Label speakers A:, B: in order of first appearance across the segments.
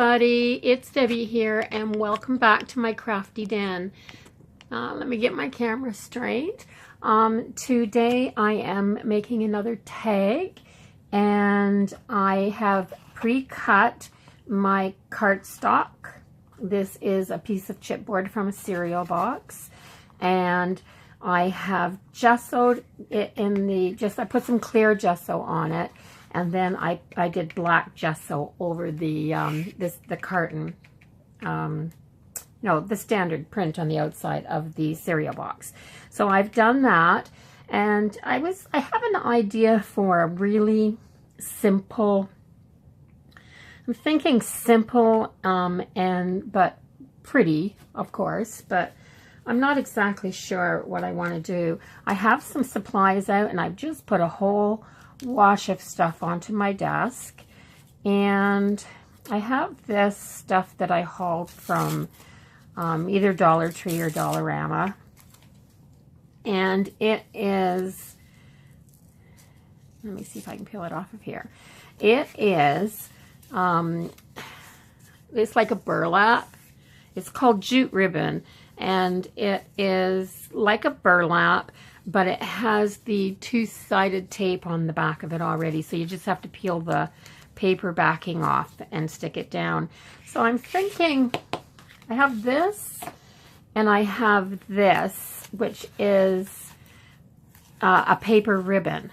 A: everybody, it's Debbie here and welcome back to my crafty den. Let me get my camera straight. Today I am making another tag and I have pre-cut my cardstock. This is a piece of chipboard from a cereal box and I have gessoed it in the, I put some clear gesso on it. And then I did black gesso over the the carton, the standard print on the outside of the cereal box. So I've done that, and I have an idea for a really simple. I'm thinking simple but pretty, of course, but I'm not exactly sure what I want to do. I have some supplies out, and I've just put a whole wash of stuff onto my desk, and I have this stuff that I hauled from either Dollar Tree or Dollarama, and it is, let me see if I can peel it off of here. It is it's like a burlap. It's called jute ribbon, and it is like a burlap, but it has the two-sided tape on the back of it already, so you just have to peel the paper backing off and stick it down. So I'm thinking I have this and I have this, which is a paper ribbon,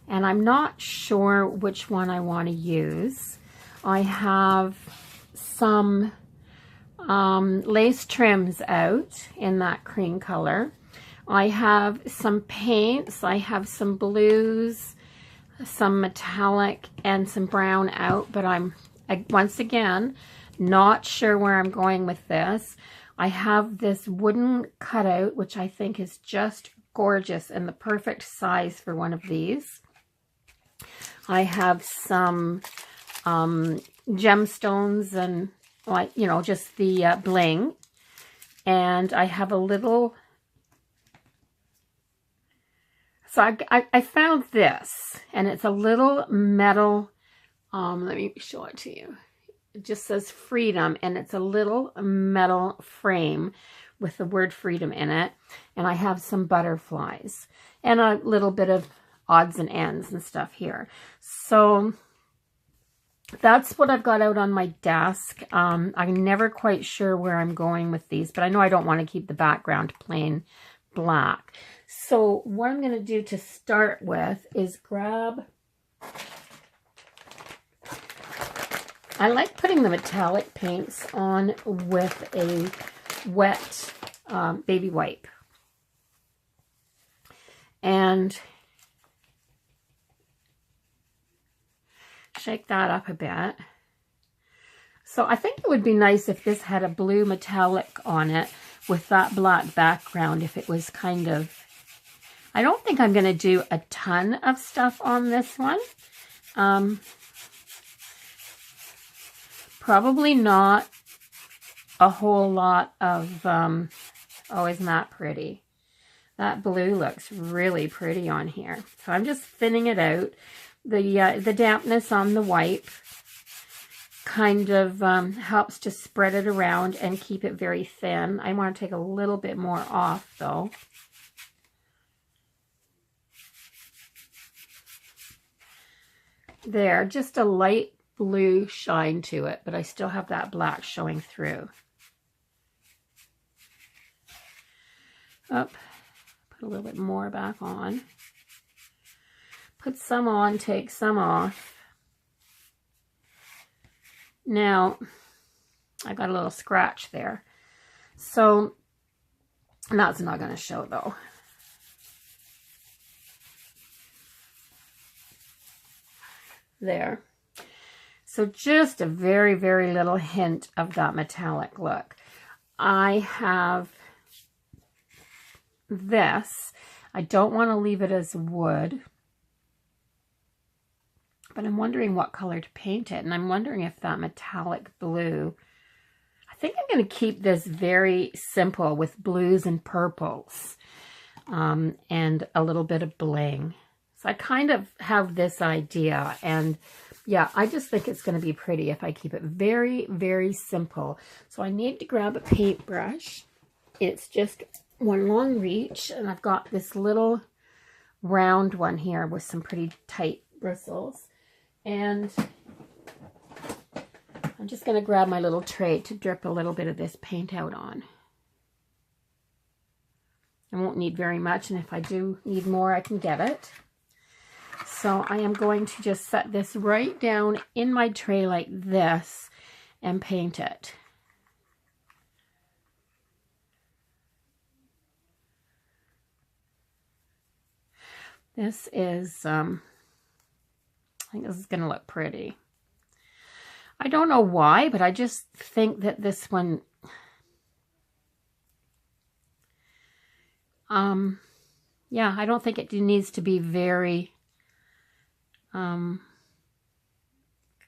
A: and I'm not sure which one I want to use. I have some lace trims out in that cream color. I have some paints, I have some blues, some metallic, and some brown out, but I'm, once again, not sure where I'm going with this. I have this wooden cutout, which I think is just gorgeous and the perfect size for one of these. I have some gemstones and, just the bling. And I have a little... So I found this, and it's a little metal, let me show it to you. It just says freedom, and it's a little metal frame with the word freedom in it. And I have some butterflies and a little bit of odds and ends and stuff here. So that's what I've got out on my desk. I'm never quite sure where I'm going with these, but I know I don't want to keep the background plain black. So what I'm going to do to start with is grab, I like putting the metallic paints on with a wet baby wipe. And shake that up a bit. So I think it would be nice if this had a blue metallic on it with that black background, if it was kind of, I don't think I'm going to do a ton of stuff on this one. Probably not a whole lot of, oh, isn't that pretty? That blue looks really pretty on here. So I'm just thinning it out. The dampness on the wipe kind of helps to spread it around and keep it very thin. I want to take a little bit more off though. There, just a light blue shine to it, but I still have that black showing through. Up, put a little bit more back on. Put some on, take some off. Now, I got a little scratch there. So, that's not going to show though. There. So just a very, very little hint of that metallic look. I have this. I don't want to leave it as wood, but I'm wondering what color to paint it. And I'm wondering if that metallic blue, I think I'm going to keep this very simple with blues and purples and a little bit of bling. So I kind of have this idea, and Yeah, I just think it's going to be pretty if I keep it very, very simple. So I need to grab a paintbrush. It's just one long reach, and I've got this little round one here with some pretty tight bristles. And I'm just going to grab my little tray to drip a little bit of this paint out on. I won't need very much, and if I do need more, I can get it. So I am going to just set this right down in my tray like this and paint it. This is, I think this is going to look pretty. I don't know why, but I just think that this one, yeah, I don't think it needs to be very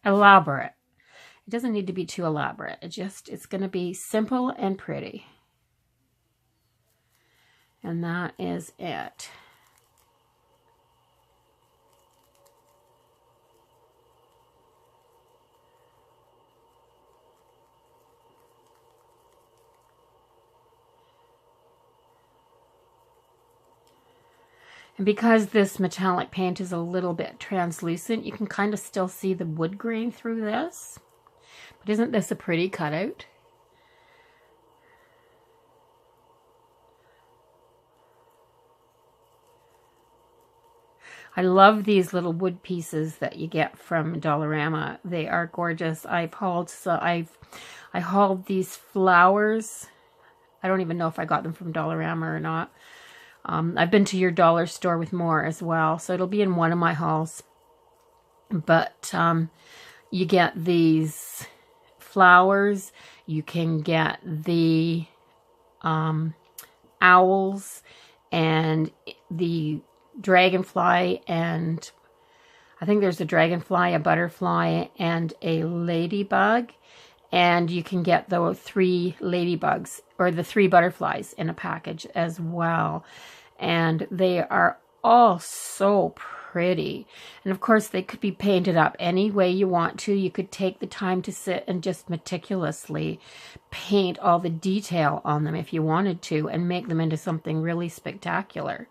A: elaborate. It doesn't need to be too elaborate. It's going to be simple and pretty. And that is it. And because this metallic paint is a little bit translucent, you can kind of still see the wood grain through this. But isn't this a pretty cutout? I love these little wood pieces that you get from Dollarama. They are gorgeous. I hauled these flowers. I don't even know if I got them from Dollarama or not. I've been to your dollar store with more as well, so it'll be in one of my hauls. But you get these flowers, you can get the owls and the dragonfly, and I think there's a dragonfly, a butterfly, and a ladybug. And you can get the 3 ladybugs or the 3 butterflies in a package as well. And they are all so pretty. And of course, they could be painted up any way you want to. You could take the time to sit and just meticulously paint all the detail on them if you wanted to and make them into something really spectacular.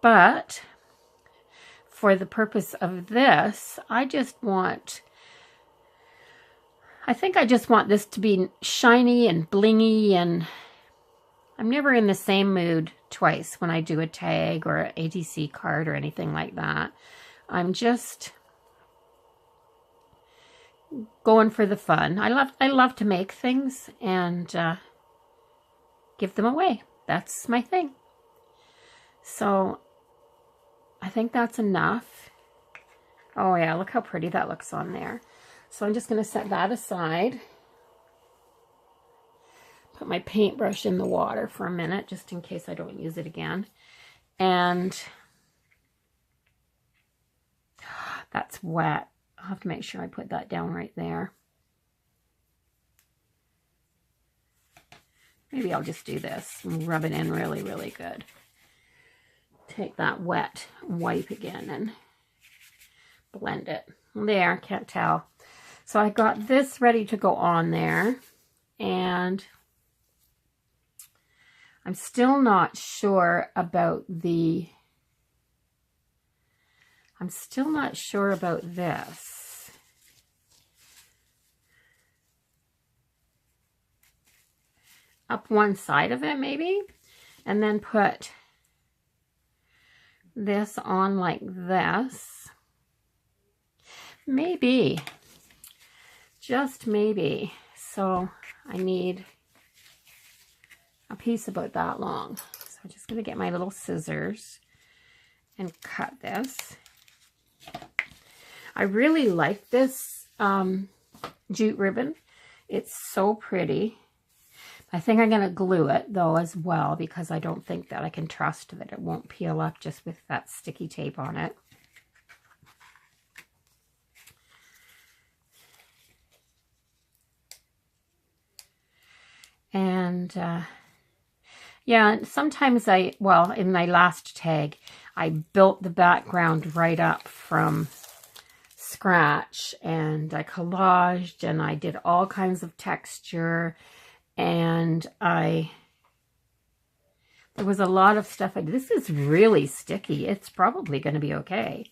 A: But for the purpose of this, I think I just want this to be shiny and blingy, and I'm never in the same mood twice when I do a tag or an ATC card or anything like that. I'm just going for the fun. I love to make things and give them away. That's my thing. So I think that's enough. Oh yeah, look how pretty that looks on there. So I'm just going to set that aside. Put my paintbrush in the water for a minute, just in case I don't use it again. And that's wet. I'll have to make sure I put that down right there. Maybe I'll just do this and rub it in really, really good. Take that wet wipe again and blend it. There, can't tell. So I got this ready to go on there, and I'm still not sure about this. Up one side of it maybe, and then put this on like this. Maybe. Just maybe. So I need a piece about that long. So I'm just going to get my little scissors and cut this. I really like this jute ribbon. It's so pretty. I think I'm going to glue it though as well, because I don't think that I can trust that it won't peel up just with that sticky tape on it. And yeah, sometimes in my last tag, I built the background right up from scratch, and I collaged, and I did all kinds of texture, and there was a lot of stuff. This is really sticky. It's probably going to be okay.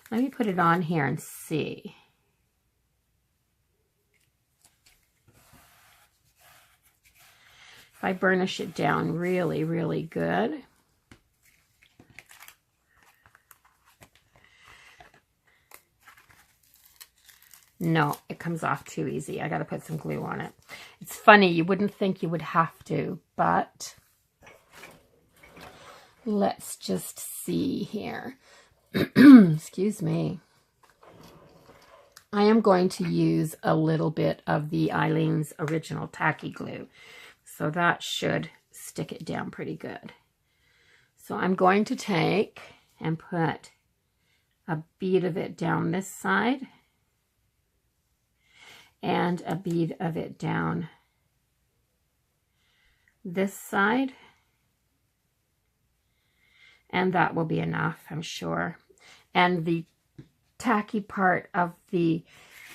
A: Let me put it on here and see. If I burnish it down really, really good. No, it comes off too easy. I got to put some glue on it. It's funny, you wouldn't think you would have to, but let's just see here. Excuse me. I am going to use a little bit of the Eileen's Original Tacky Glue. So that should stick it down pretty good. So I'm going to take and put a bead of it down this side and a bead of it down this side. And that will be enough, I'm sure. And the tacky part of the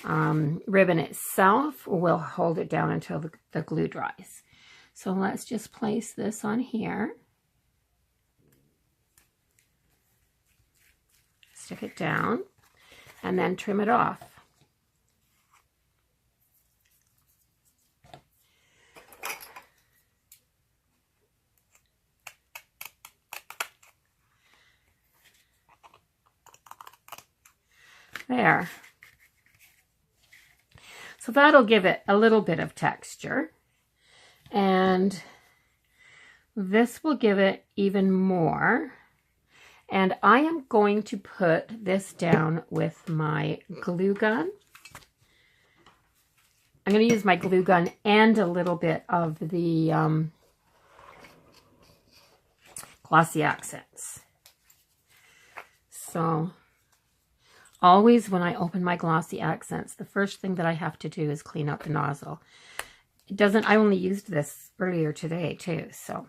A: ribbon itself will hold it down until the glue dries. So let's just place this on here. Stick it down and then trim it off. There. So that'll give it a little bit of texture. And this will give it even more. And I am going to put this down with my glue gun. I'm going to use my glue gun and a little bit of the glossy accents. So always when I open my glossy accents, the first thing that I have to do is clean up the nozzle. It doesn't, I only used this earlier today too, so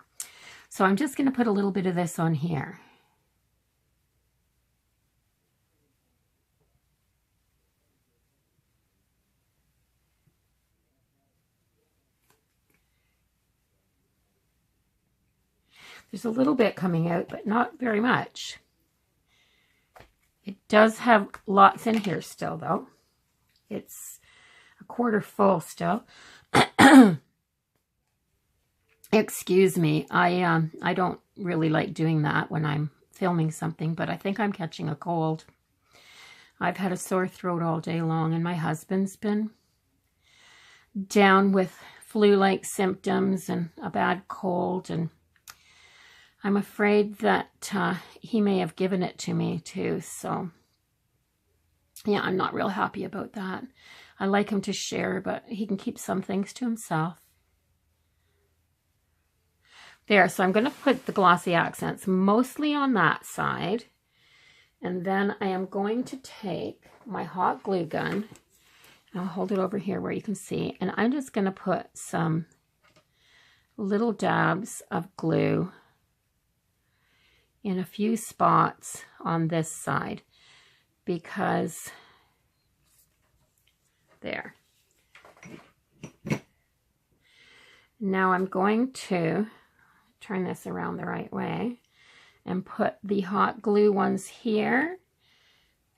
A: I'm just going to put a little bit of this on here. There's a little bit coming out, but not very much. It does have lots in here still, though. It's a quarter full still. Excuse me. I don't really like doing that when I'm filming something, but I think I'm catching a cold. I've had a sore throat all day long, and my husband's been down with flu-like symptoms and a bad cold, and I'm afraid that he may have given it to me too, so yeah, I'm not real happy about that. I like him to share, but he can keep some things to himself. There, so I'm going to put the glossy accents mostly on that side, and then I am going to take my hot glue gun, and I'll hold it over here where you can see, and I'm just going to put some little dabs of glue in a few spots on this side, because there. Now I'm going to turn this around the right way and put the hot glue ones here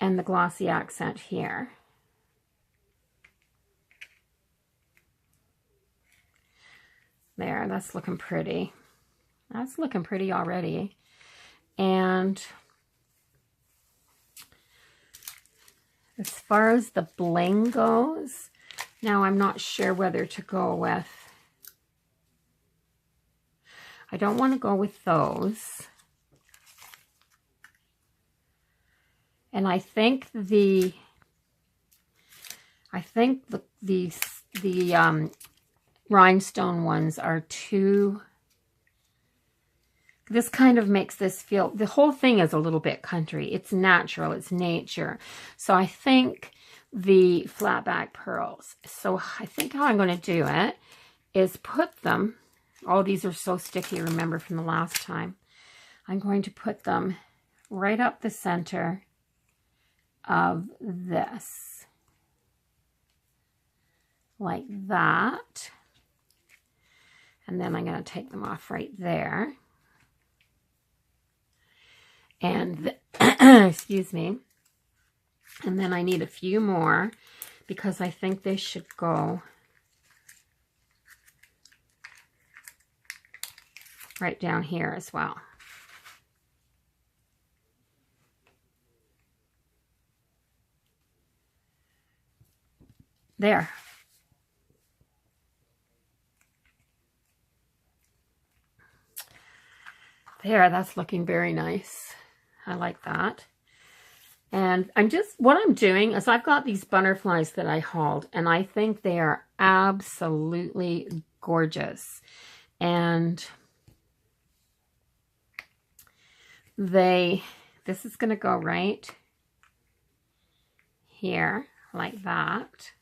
A: and the glossy accent here. There, that's looking pretty. That's looking pretty already. And as far as the bling goes, now I'm not sure whether to go with. I don't want to go with those. And I think the rhinestone ones are too. This kind of makes this feel, the whole thing is a little bit country. It's natural, it's nature. So I think the flat back pearls. So I think how I'm going to do it is put them, oh, these are so sticky, remember from the last time. I'm going to put them right up the center of this, like that. And then I'm going to take them off right there. And, excuse me. And then I need a few more because I think they should go right down here as well. There. There, that's looking very nice. I like that. And what I'm doing is I've got these butterflies that I hauled, and I think they are absolutely gorgeous. And this is going to go right here, like that.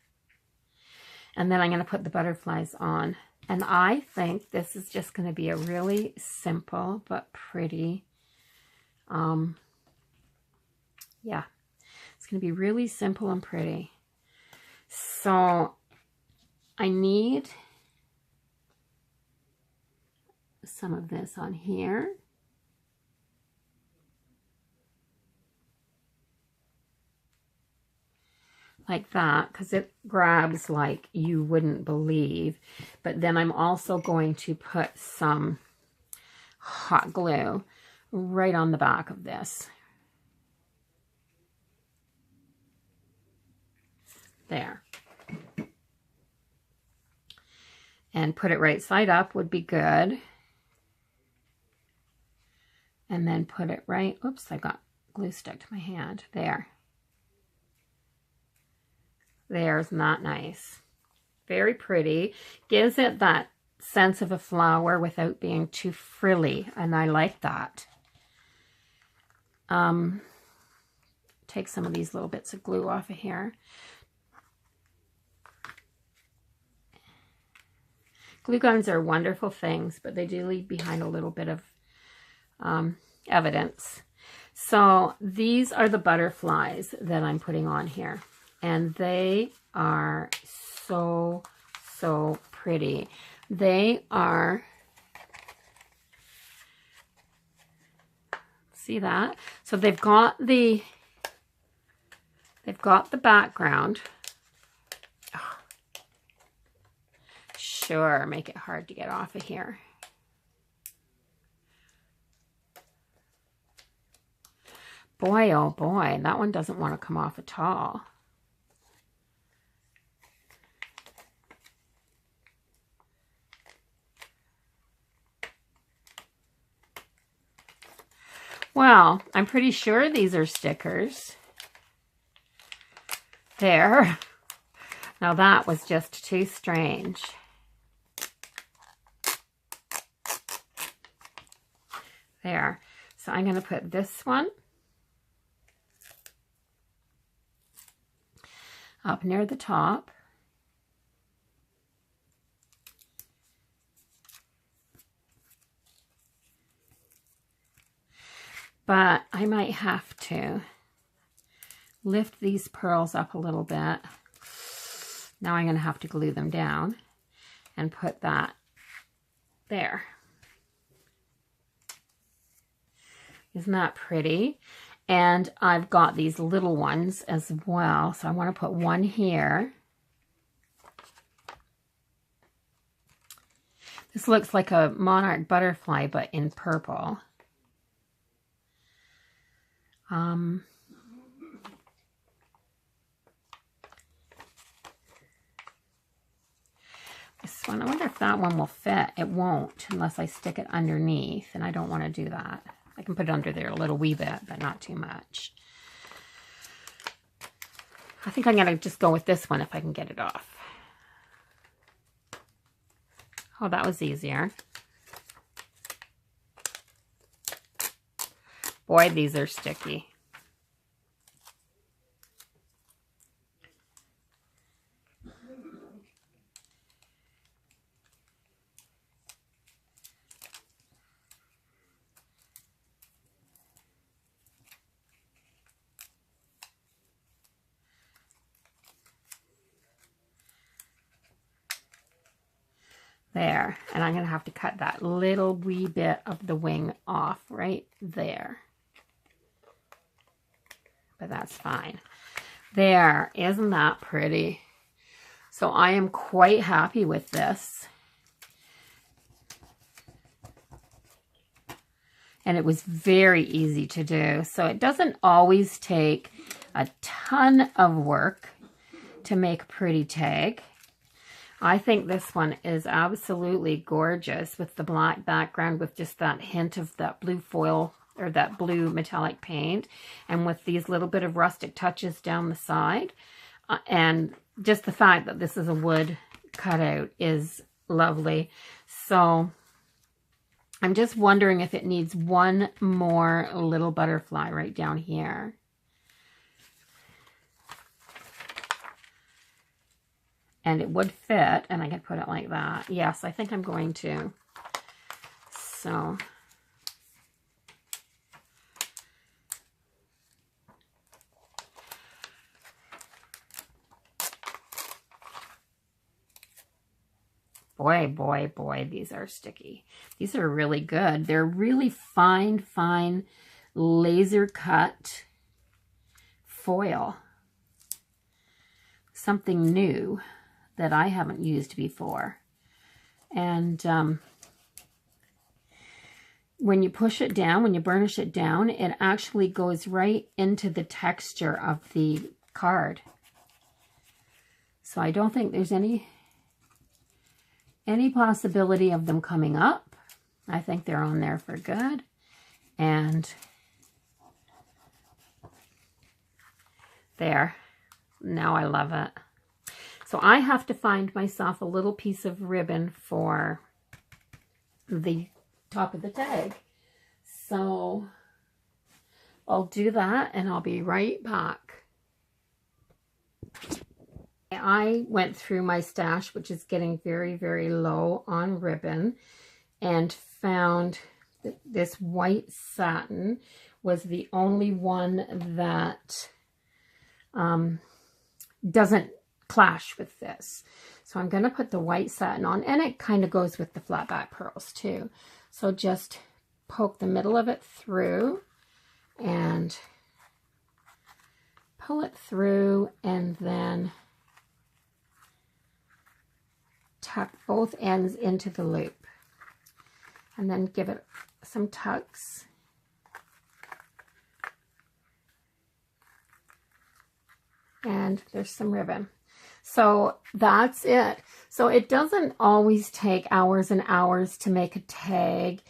A: And then I'm going to put the butterflies on. And I think this is just going to be a really simple but pretty, yeah, it's going to be really simple and pretty. So I need some of this on here. Like that, because it grabs like you wouldn't believe. But then I'm also going to put some hot glue right on the back of this. There. And put it right side up would be good. And then put it right, oops, I got glue stuck to my hand. There. There's not nice. Very pretty. Gives it that sense of a flower without being too frilly, and I like that. Take some of these little bits of glue off of here. Glue guns are wonderful things, but they do leave behind a little bit of evidence. So these are the butterflies that I'm putting on here. And they are so, so pretty. They are, see that? So they've got the background. Oh, sure, make it hard to get off of here. Boy, oh boy, that one doesn't want to come off at all. Well, I'm pretty sure these are stickers. There. Now that was just too strange. There. So I'm going to put this one up near the top. But I might have to lift these pearls up a little bit. Now I'm going to have to glue them down and put that there. Isn't that pretty? And I've got these little ones as well. So I want to put one here. This looks like a monarch butterfly, but in purple. This one, I wonder if that one will fit. It won't unless I stick it underneath, and I don't want to do that. I can put it under there a little wee bit, but not too much. I think I'm going to just go with this one if I can get it off. Oh, that was easier. Boy, these are sticky. There. And I'm going to have to cut that little wee bit of the wing off right there. But that's fine. There. Isn't that pretty? So I am quite happy with this. And it was very easy to do. So it doesn't always take a ton of work to make a pretty tag. I think this one is absolutely gorgeous with the black background with just that hint of that blue foil or that blue metallic paint, and with these little bit of rustic touches down the side. And just the fact that this is a wood cutout is lovely. So I'm just wondering if it needs one more little butterfly right down here. And it would fit, and I could put it like that. Yes, I think I'm going to. So, boy, these are sticky. These are really good. They're really fine laser cut foil. Something new that I haven't used before. And when you push it down, when you burnish it down, it actually goes right into the texture of the card. So I don't think there's any possibility of them coming up. I think they're on there for good. And there. Now I love it. So I have to find myself a little piece of ribbon for the top of the tag. So I'll do that and I'll be right back. I went through my stash, which is getting very low on ribbon, and found that this white satin was the only one that doesn't clash with this. So I'm going to put the white satin on, and it kind of goes with the flat back pearls too. So just poke the middle of it through and pull it through, and then tuck both ends into the loop, and then give it some tucks. And there's some ribbon. So that's it. So it doesn't always take hours and hours to make a tag.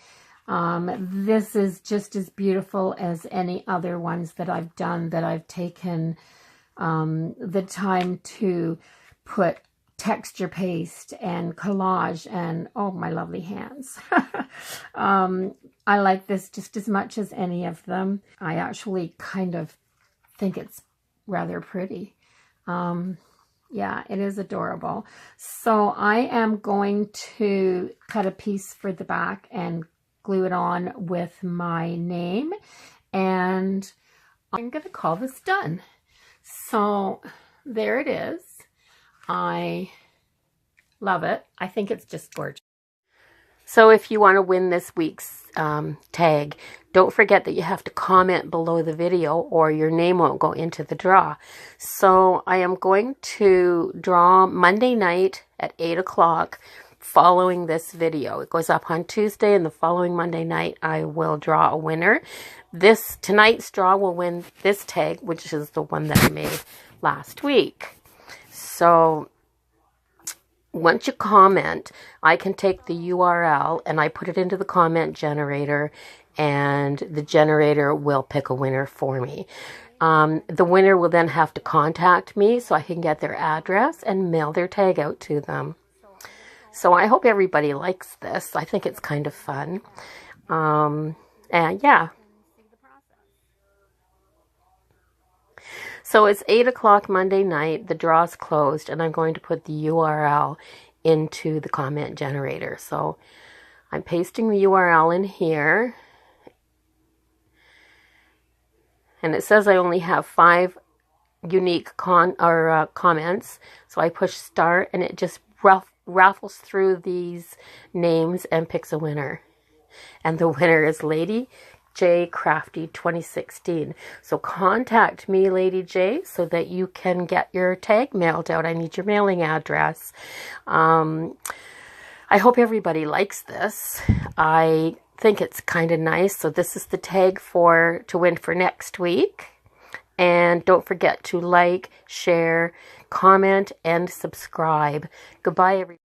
A: This is just as beautiful as any other ones that I've done, that I've taken the time to put texture paste and collage, and oh, my lovely hands. I like this just as much as any of them. I actually kind of think it's rather pretty. Yeah, it is adorable. So I am going to cut a piece for the back and glue it on with my name, and I'm going to call this done. So there it is. I love it. I think it's just gorgeous. So if you want to win this week's tag, don't forget that you have to comment below the video or your name won't go into the draw. So I am going to draw Monday night at 8 o'clock following this video. It goes up on Tuesday, and the following Monday night I will draw a winner. Tonight's draw will win this tag, which is the one that I made last week. So once you comment, I can take the URL and I put it into the comment generator, and the generator will pick a winner for me. The winner will then have to contact me so I can get their address and mail their tag out to them. So I hope everybody likes this. I think it's kind of fun. And yeah. So it's 8 o'clock Monday night. The draw's closed, and I'm going to put the URL into the comment generator. So I'm pasting the URL in here. And it says I only have 5 unique comments. So I push start, and it just raffles through these names and picks a winner. And the winner is Lady J Crafty 2016. So contact me, Lady J, so that you can get your tag mailed out. I need your mailing address. I hope everybody likes this. I think it's kind of nice. So this is the tag to win for next week. And don't forget to like, share, comment, and subscribe. Goodbye, everybody.